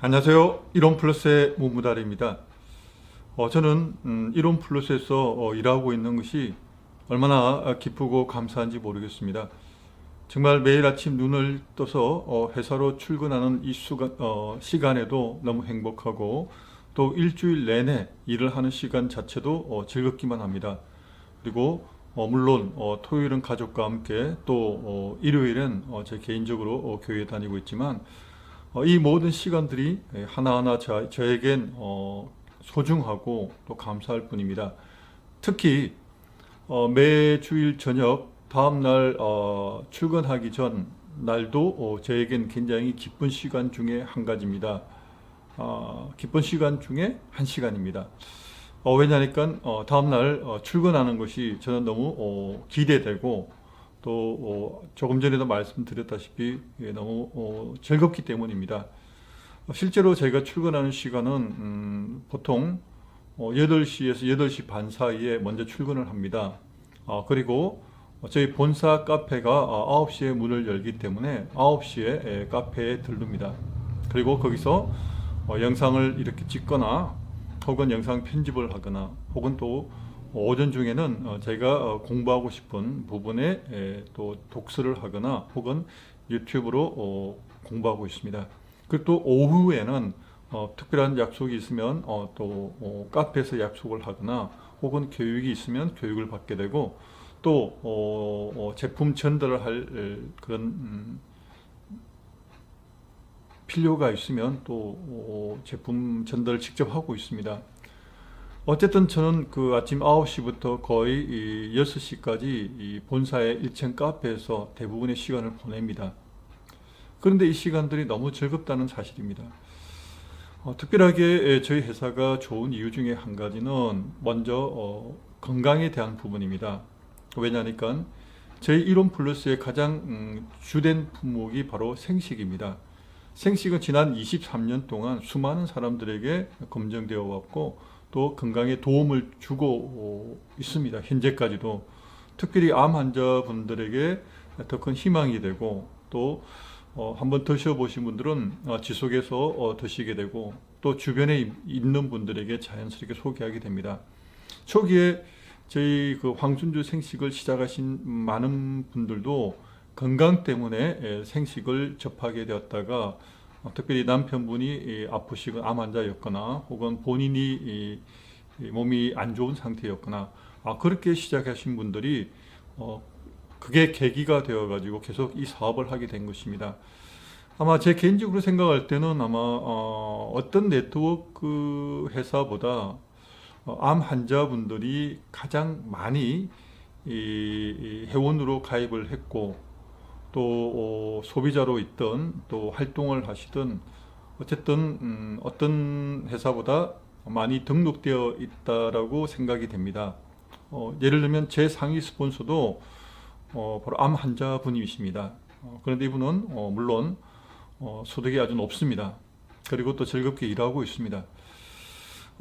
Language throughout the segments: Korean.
안녕하세요. 이론플러스의 문무달입니다. 저는 이론플러스에서 일하고 있는 것이 얼마나 기쁘고 감사한지 모르겠습니다. 정말 매일 아침 눈을 떠서 회사로 출근하는 이 시간에도 너무 행복하고, 또 일주일 내내 일을 하는 시간 자체도 즐겁기만 합니다. 그리고 물론 토요일은 가족과 함께, 또 일요일은 제 개인적으로 교회에 다니고 있지만, 이 모든 시간들이 하나하나 저에겐 소중하고 또 감사할 뿐입니다. 특히 매주일 저녁 다음날 출근하기 전 날도 저에겐 굉장히 기쁜 시간 중에 한 가지입니다. 기쁜 시간 중에 한 시간입니다. 왜냐니까 다음날 출근하는 것이 저는 너무 기대되고, 또 조금 전에도 말씀드렸다시피 너무 즐겁기 때문입니다. 실제로 제가 출근하는 시간은 보통 8시에서 8시 반 사이에 먼저 출근을 합니다. 그리고 저희 본사 카페가 9시에 문을 열기 때문에 9시에 카페에 들릅니다. 그리고 거기서 영상을 이렇게 찍거나, 혹은 영상 편집을 하거나, 혹은 또 오전 중에는 제가 공부하고 싶은 부분에 또 독서를 하거나, 혹은 유튜브로 공부하고 있습니다. 그리고 또 오후에는 특별한 약속이 있으면 또 카페에서 약속을 하거나, 혹은 교육이 있으면 교육을 받게 되고, 또 제품 전달을 할 그런 필요가 있으면 또 제품 전달을 직접 하고 있습니다. 어쨌든 저는 그 아침 9시부터 거의 6시까지 이 본사의 1층 카페에서 대부분의 시간을 보냅니다. 그런데 이 시간들이 너무 즐겁다는 사실입니다. 특별하게 저희 회사가 좋은 이유 중에 한 가지는 먼저 건강에 대한 부분입니다. 왜냐니까 저희 이론 플러스의 가장 주된 품목이 바로 생식입니다. 생식은 지난 23년 동안 수많은 사람들에게 검증되어 왔고, 또 건강에 도움을 주고 있습니다. 현재까지도. 특별히 암 환자분들에게 더 큰 희망이 되고, 또 한번 드셔보신 분들은 지속해서 드시게 되고, 또 주변에 있는 분들에게 자연스럽게 소개하게 됩니다. 초기에 저희 그 황순주 생식을 시작하신 많은 분들도 건강 때문에 생식을 접하게 되었다가, 특별히 남편분이 아프시거나 암 환자였거나, 혹은 본인이 몸이 안 좋은 상태였거나, 그렇게 시작하신 분들이 그게 계기가 되어 가지고 계속 이 사업을 하게 된 것입니다. 아마 제 개인적으로 생각할 때는 아마 어떤 네트워크 회사보다 암 환자분들이 가장 많이 이 회원으로 가입을 했고, 또 소비자로 있던, 또 활동을 하시던, 어쨌든 어떤 회사보다 많이 등록되어 있다라고 생각이 됩니다. 예를 들면 제 상위 스폰서도 바로 암 환자분이십니다. 그런데 이분은 물론 소득이 아주 높습니다. 그리고 또 즐겁게 일하고 있습니다.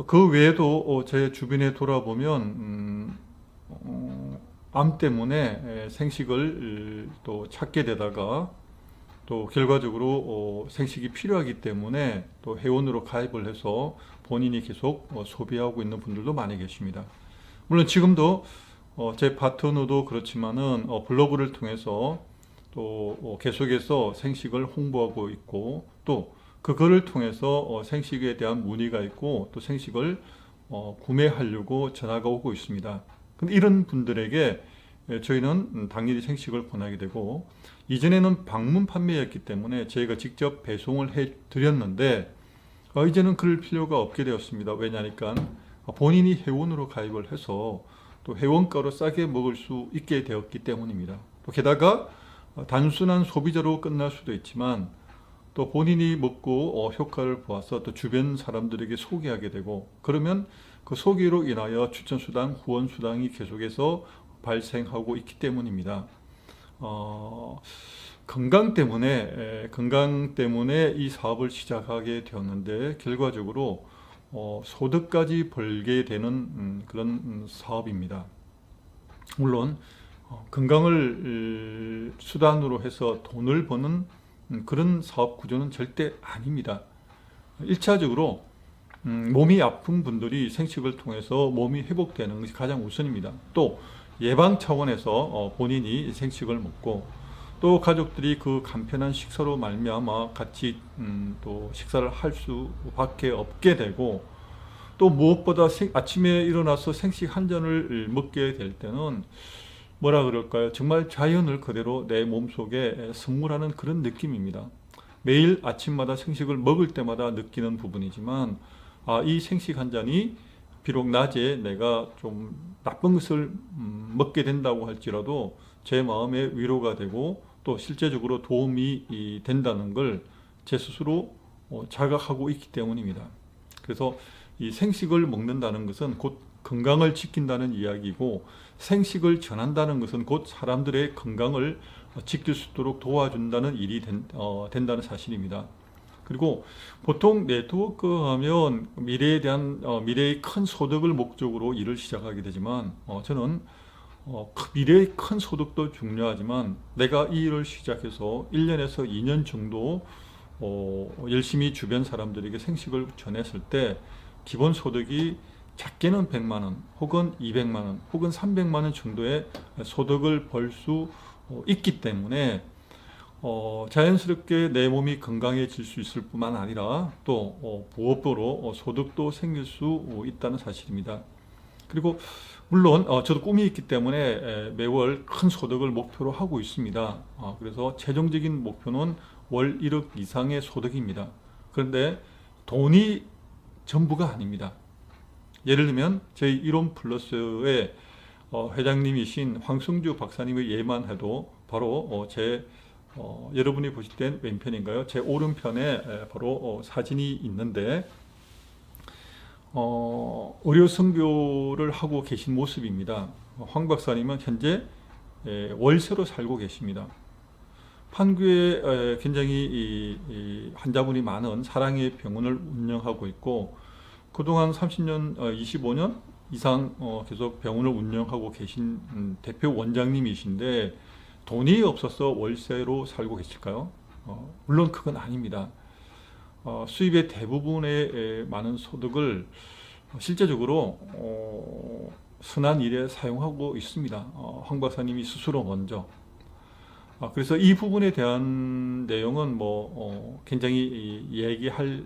그 외에도 제 주변에 돌아보면 암 때문에 생식을 또 찾게 되다가, 또 결과적으로 생식이 필요하기 때문에 또 회원으로 가입을 해서 본인이 계속 소비하고 있는 분들도 많이 계십니다. 물론 지금도 제 파트너도 그렇지만은 블로그를 통해서 또 계속해서 생식을 홍보하고 있고, 또 그거를 통해서 생식에 대한 문의가 있고, 또 생식을 구매하려고 전화가 오고 있습니다. 근데 이런 분들에게 저희는 당연히 생식을 권하게 되고, 이전에는 방문 판매였기 때문에 저희가 직접 배송을 해 드렸는데, 이제는 그럴 필요가 없게 되었습니다. 왜냐니까 본인이 회원으로 가입을 해서 또 회원가로 싸게 먹을 수 있게 되었기 때문입니다. 또 게다가 단순한 소비자로 끝날 수도 있지만, 또 본인이 먹고 효과를 보아서 또 주변 사람들에게 소개하게 되고, 그러면 그 소개로 인하여 추천수당, 후원수당이 계속해서 발생하고 있기 때문입니다. 건강 때문에 이 사업을 시작하게 되었는데, 결과적으로 소득까지 벌게 되는 그런 사업입니다. 물론 건강을 수단으로 해서 돈을 버는 그런 사업 구조는 절대 아닙니다. 1차적으로 몸이 아픈 분들이 생식을 통해서 몸이 회복되는 것이 가장 우선입니다. 또 예방 차원에서 본인이 생식을 먹고 또 가족들이 그 간편한 식사로 말미암아 같이 또 식사를 할 수밖에 없게 되고, 또 무엇보다 아침에 일어나서 생식 한 잔을 먹게 될 때는 뭐라 그럴까요? 정말 자연을 그대로 내 몸속에 선물하는 그런 느낌입니다. 매일 아침마다 생식을 먹을 때마다 느끼는 부분이지만, 이 생식 한 잔이 비록 낮에 내가 좀 나쁜 것을 먹게 된다고 할지라도 제 마음에 위로가 되고 또 실제적으로 도움이 된다는 걸 제 스스로 자각하고 있기 때문입니다. 그래서 이 생식을 먹는다는 것은 곧 건강을 지킨다는 이야기고, 생식을 전한다는 것은 곧 사람들의 건강을 지킬 수 있도록 도와준다는 일이 된다는 사실입니다. 그리고 보통 네트워크 하면 미래에 대한 미래의 큰 소득을 목적으로 일을 시작하게 되지만, 저는 미래의 큰 소득도 중요하지만 내가 이 일을 시작해서 1년에서 2년 정도 열심히 주변 사람들에게 생식을 전했을 때 기본 소득이 작게는 100만 원 혹은 200만 원 혹은 300만 원 정도의 소득을 벌 수 있기 때문에 자연스럽게 내 몸이 건강해질 수 있을 뿐만 아니라 또 부업으로 소득도 생길 수 있다는 사실입니다. 그리고 물론 저도 꿈이 있기 때문에 매월 큰 소득을 목표로 하고 있습니다. 그래서 최종적인 목표는 월 1억 이상의 소득입니다. 그런데 돈이 전부가 아닙니다. 예를 들면 저희 이론 플러스의 회장님이신 황승주 박사님의 예만 해도 바로 여러분이 보실 땐 왼편인가요? 제 오른편에 바로 사진이 있는데 의료 선교를 하고 계신 모습입니다. 황 박사님은 현재 월세로 살고 계십니다. 판교에 굉장히 환자분이 많은 사랑의 병원을 운영하고 있고, 그동안 30년, 25년 이상 계속 병원을 운영하고 계신 대표 원장님이신데 돈이 없어서 월세로 살고 계실까요? 물론 그건 아닙니다. 수입의 대부분의 많은 소득을 실제적으로 선한 일에 사용하고 있습니다. 황 박사님이 스스로 먼저. 그래서 이 부분에 대한 내용은 굉장히 얘기할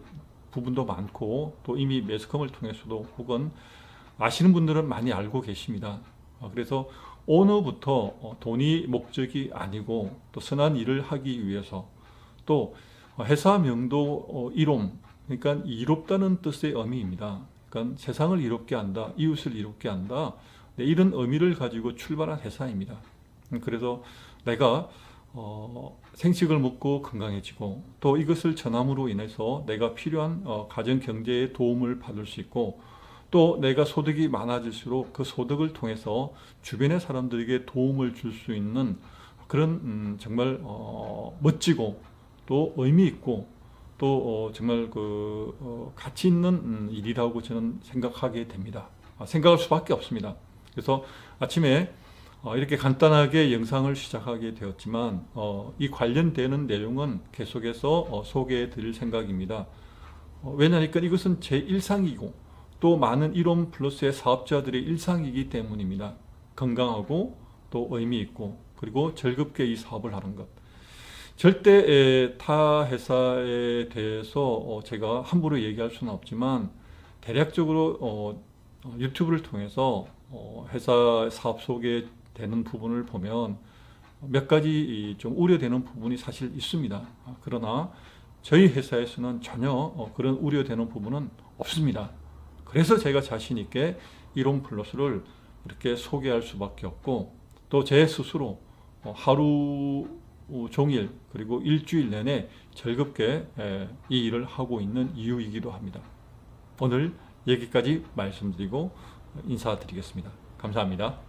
부분도 많고, 또 이미 매스컴을 통해서도 혹은 아시는 분들은 많이 알고 계십니다. 그래서 오늘부터 돈이 목적이 아니고 또 선한 일을 하기 위해서, 또 회사명도 이롬, 그러니까 이롭다는 뜻의 의미입니다. 그러니까 세상을 이롭게 한다, 이웃을 이롭게 한다, 이런 의미를 가지고 출발한 회사입니다. 그래서 내가 생식을 먹고 건강해지고 또 이것을 전함으로 인해서 내가 필요한 가정 경제에 도움을 받을 수 있고, 또 내가 소득이 많아질수록 그 소득을 통해서 주변의 사람들에게 도움을 줄 수 있는 그런 정말 멋지고 또 의미 있고 또 정말 가치 있는 일이라고 저는 생각하게 됩니다. 생각할 수밖에 없습니다. 그래서 아침에 이렇게 간단하게 영상을 시작하게 되었지만 이 관련되는 내용은 계속해서 소개해 드릴 생각입니다. 왜냐하니까 이것은 제 일상이고 또 많은 이론 플러스의 사업자들의 일상이기 때문입니다. 건강하고 또 의미 있고 그리고 즐겁게 이 사업을 하는 것. 절대 타 회사에 대해서 제가 함부로 얘기할 수는 없지만 대략적으로 유튜브를 통해서 회사 사업 소개되는 부분을 보면 몇 가지 좀 우려되는 부분이 사실 있습니다. 그러나 저희 회사에서는 전혀 그런 우려되는 부분은 없습니다. 그래서 제가 자신 있게 이론 플러스를 이렇게 소개할 수밖에 없고, 또 제 스스로 하루 종일 그리고 일주일 내내 즐겁게 이 일을 하고 있는 이유이기도 합니다. 오늘 여기까지 말씀드리고 인사드리겠습니다. 감사합니다.